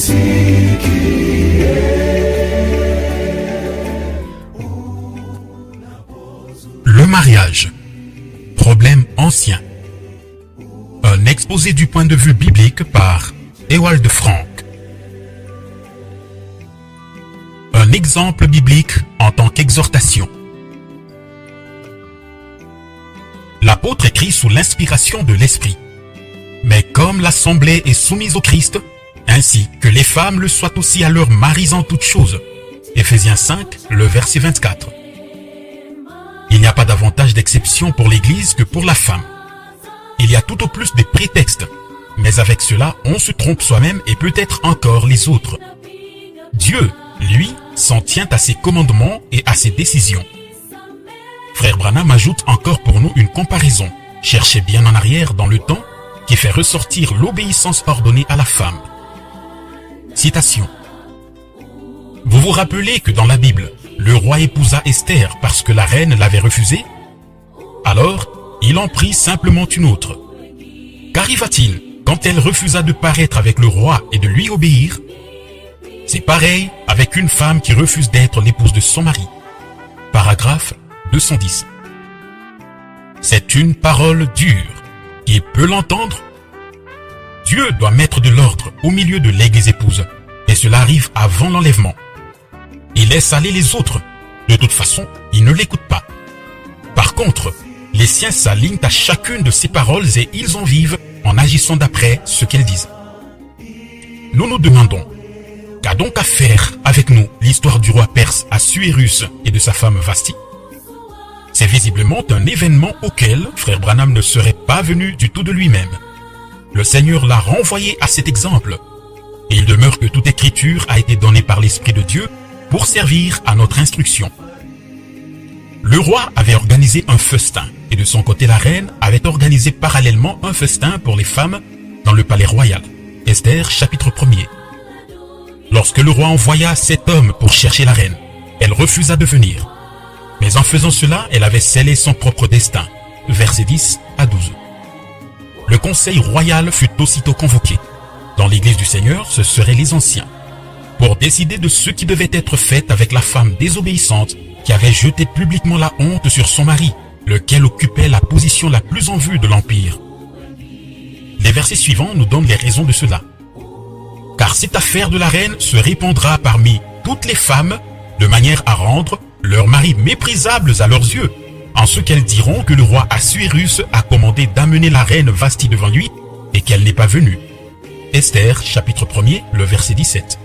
Le mariage, problème ancien. Un exposé du point de vue biblique par Ewald Frank. Un exemple biblique en tant qu'exhortation. L'apôtre écrit sous l'inspiration de l'Esprit. Mais comme l'assemblée est soumise au Christ, ainsi que les femmes le soient aussi à leurs maris en toutes choses. Éphésiens 5, le verset 24. Il n'y a pas davantage d'exception pour l'Église que pour la femme. Il y a tout au plus des prétextes, mais avec cela, on se trompe soi-même et peut-être encore les autres. Dieu, lui, s'en tient à ses commandements et à ses décisions. Frère Branham ajoute encore pour nous une comparaison, cherchée bien en arrière dans le temps, qui fait ressortir l'obéissance ordonnée à la femme. Citation. Vous vous rappelez que dans la Bible, le roi épousa Esther parce que la reine l'avait refusé? Alors, il en prit simplement une autre. Qu'arriva-t-il quand elle refusa de paraître avec le roi et de lui obéir? C'est pareil avec une femme qui refuse d'être l'épouse de son mari. Paragraphe 210. C'est une parole dure. Qui peut l'entendre? Dieu doit mettre de l'ordre au milieu de l'église épouse, et cela arrive avant l'enlèvement. Il laisse aller les autres. De toute façon, il ne l'écoute pas. Par contre, les siens s'alignent à chacune de ses paroles et ils en vivent en agissant d'après ce qu'elles disent. Nous nous demandons, qu'a donc à faire avec nous l'histoire du roi perse Assuérus et de sa femme Vasti? C'est visiblement un événement auquel Frère Branham ne serait pas venu du tout de lui-même. Le Seigneur l'a renvoyé à cet exemple. Et il demeure que toute écriture a été donnée par l'Esprit de Dieu pour servir à notre instruction. Le roi avait organisé un festin, et de son côté la reine avait organisé parallèlement un festin pour les femmes dans le palais royal. Esther, chapitre 1er. Lorsque le roi envoya 7 hommes pour chercher la reine, elle refusa de venir. Mais en faisant cela, elle avait scellé son propre destin. Versets 10 à 12. Le conseil royal fut aussitôt convoqué. Dans l'église du Seigneur, ce seraient les anciens, pour décider de ce qui devait être fait avec la femme désobéissante qui avait jeté publiquement la honte sur son mari, lequel occupait la position la plus en vue de l'Empire. Les versets suivants nous donnent les raisons de cela. Car cette affaire de la reine se répandra parmi toutes les femmes de manière à rendre leurs maris méprisables à leurs yeux, en ce qu'elles diront que le roi Assuérus a commandé d'amener la reine Vasti devant lui et qu'elle n'est pas venue. Esther, chapitre 1er, le verset 17.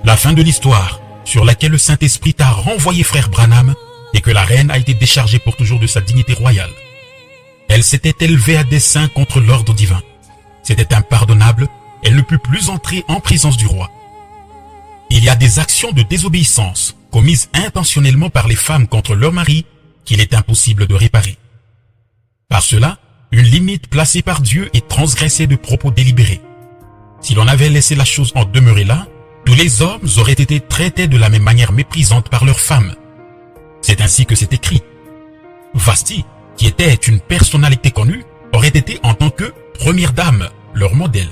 La fin de l'histoire, sur laquelle le Saint-Esprit a renvoyé frère Branham, et que la reine a été déchargée pour toujours de sa dignité royale. Elle s'était élevée à dessein contre l'ordre divin. C'était impardonnable, elle ne put plus entrer en présence du roi. Il y a des actions de désobéissance commises intentionnellement par les femmes contre leur mari qu'il est impossible de réparer. Par cela, une limite placée par Dieu est transgressée de propos délibérés. Si l'on avait laissé la chose en demeurer là, tous les hommes auraient été traités de la même manière méprisante par leurs femmes. C'est ainsi que c'est écrit. Vasti, qui était une personnalité connue, aurait été en tant que première dame, leur modèle.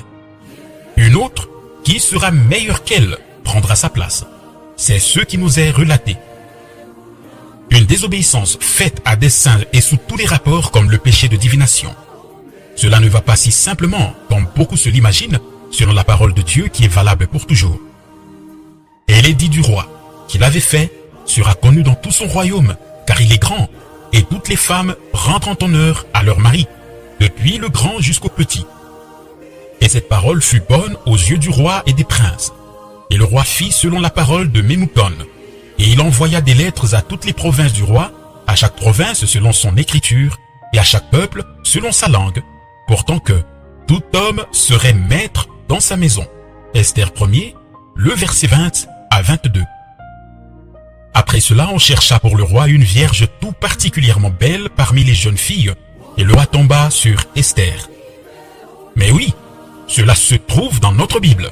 Une autre, qui sera meilleure qu'elle, prendra sa place. C'est ce qui nous est relaté. Une désobéissance faite à dessein et sous tous les rapports comme le péché de divination. Cela ne va pas si simplement, comme beaucoup se l'imaginent, selon la parole de Dieu qui est valable pour toujours. Et l'édit du roi, qu'il avait fait, sera connu dans tout son royaume, car il est grand, et toutes les femmes rentrent en honneur à leur mari, depuis le grand jusqu'au petit. Et cette parole fut bonne aux yeux du roi et des princes. Et le roi fit selon la parole de Mémouton. Et il envoya des lettres à toutes les provinces du roi, à chaque province selon son écriture, et à chaque peuple selon sa langue, pourtant que tout homme serait maître dans sa maison. Esther 1er, le verset 20 à 22. Après cela, on chercha pour le roi une vierge tout particulièrement belle parmi les jeunes filles, et le roi tomba sur Esther. Mais oui, cela se trouve dans notre Bible.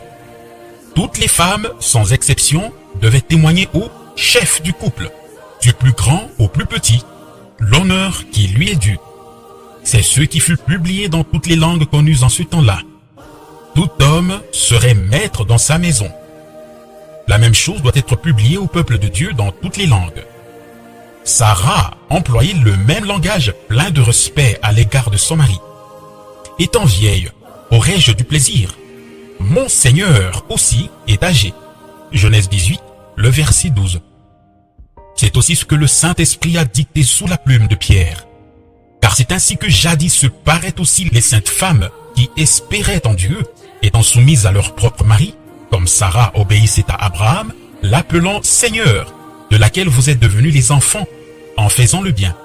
Toutes les femmes, sans exception, devaient témoigner au chef du couple, du plus grand au plus petit, l'honneur qui lui est dû. C'est ce qui fut publié dans toutes les langues connues en ce temps-là. tout homme serait maître dans sa maison. La même chose doit être publiée au peuple de Dieu dans toutes les langues. Sarah employait le même langage plein de respect à l'égard de son mari. Étant vieille, aurais-je du plaisir? Mon Seigneur aussi est âgé. Genèse 18, le verset 12. C'est aussi ce que le Saint-Esprit a dicté sous la plume de Pierre. Car c'est ainsi que jadis se paraient aussi les saintes femmes qui espéraient en Dieu, étant soumises à leur propre mari, comme Sarah obéissait à Abraham, l'appelant Seigneur, de laquelle vous êtes devenus les enfants, en faisant le bien.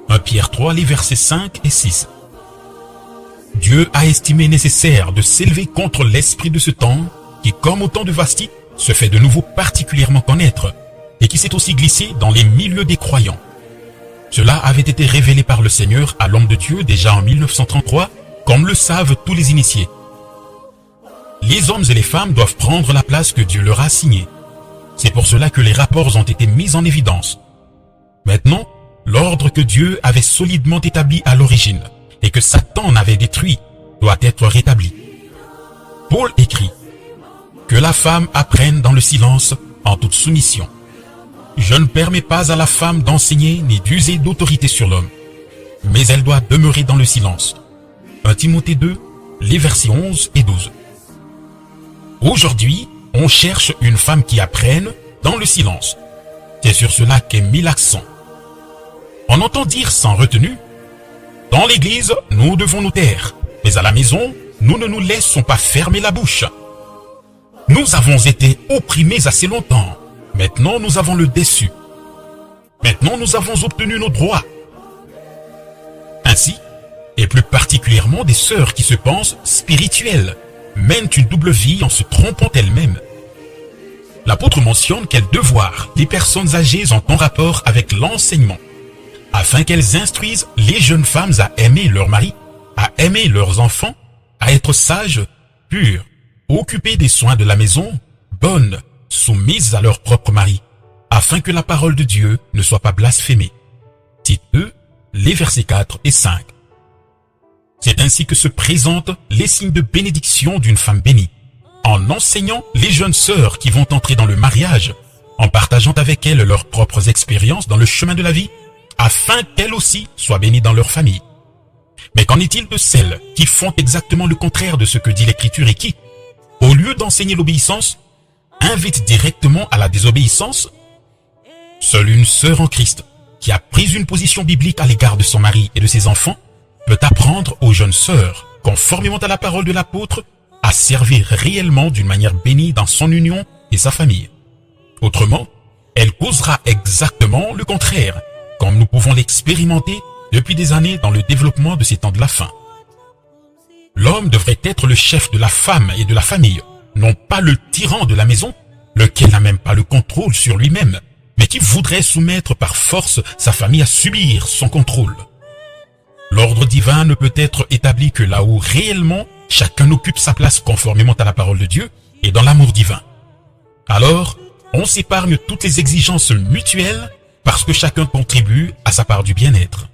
1 Pierre 3, les versets 5 et 6. Dieu a estimé nécessaire de s'élever contre l'esprit de ce temps, qui, comme au temps de Vasti, se fait de nouveau particulièrement connaître, et qui s'est aussi glissé dans les milieux des croyants. Cela avait été révélé par le Seigneur à l'homme de Dieu déjà en 1933, comme le savent tous les initiés. Les hommes et les femmes doivent prendre la place que Dieu leur a assignée. C'est pour cela que les rapports ont été mis en évidence. Maintenant, l'ordre que Dieu avait solidement établi à l'origine et que Satan en avait détruit doit être rétabli. Paul écrit que la femme apprenne dans le silence en toute soumission. Je ne permets pas à la femme d'enseigner ni d'user d'autorité sur l'homme, mais elle doit demeurer dans le silence. 1 Timothée 2, les versets 11 et 12. Aujourd'hui, on cherche une femme qui apprenne dans le silence. C'est sur cela qu'est mis l'accent. On entend dire sans retenue, dans l'église, nous devons nous taire, mais à la maison, nous ne nous laissons pas fermer la bouche. Nous avons été opprimés assez longtemps. Maintenant, nous avons le déçu. Maintenant, nous avons obtenu nos droits. Ainsi, et plus particulièrement des sœurs qui se pensent spirituelles, mènent une double vie en se trompant elles-mêmes. L'apôtre mentionne quel devoir les personnes âgées ont en rapport avec l'enseignement, afin qu'elles instruisent les jeunes femmes à aimer leur mari, à aimer leurs enfants, à être sages, pures, occupées des soins de la maison, bonnes, soumises à leur propre mari, afin que la parole de Dieu ne soit pas blasphémée. Tite 2, les versets 4 et 5. C'est ainsi que se présentent les signes de bénédiction d'une femme bénie, en enseignant les jeunes sœurs qui vont entrer dans le mariage, en partageant avec elles leurs propres expériences dans le chemin de la vie, afin qu'elles aussi soient bénies dans leur famille. Mais qu'en est-il de celles qui font exactement le contraire de ce que dit l'Écriture et qui, au lieu d'enseigner l'obéissance, invitent directement à la désobéissance? Seule une sœur en Christ, qui a pris une position biblique à l'égard de son mari et de ses enfants, peut apprendre aux jeunes sœurs, conformément à la parole de l'apôtre, à servir réellement d'une manière bénie dans son union et sa famille. Autrement, elle causera exactement le contraire, comme nous pouvons l'expérimenter depuis des années dans le développement de ces temps de la fin. L'homme devrait être le chef de la femme et de la famille, non pas le tyran de la maison, lequel n'a même pas le contrôle sur lui-même, mais qui voudrait soumettre par force sa famille à subir son contrôle. L'ordre divin ne peut être établi que là où réellement chacun occupe sa place conformément à la parole de Dieu et dans l'amour divin. Alors, on s'épargne toutes les exigences mutuelles parce que chacun contribue à sa part du bien-être.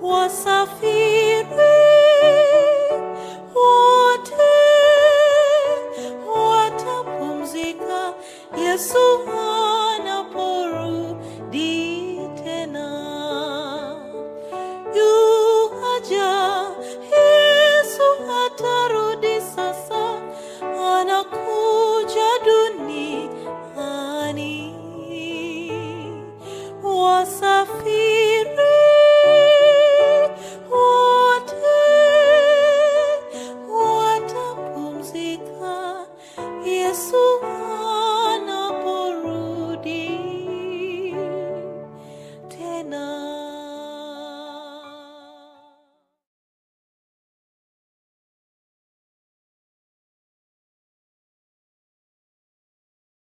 Wasafiri wote watapumzika Yesu anaporudi tena. Yuaja, Yesu atarudi sasa, anakuja duniani. Wasafiri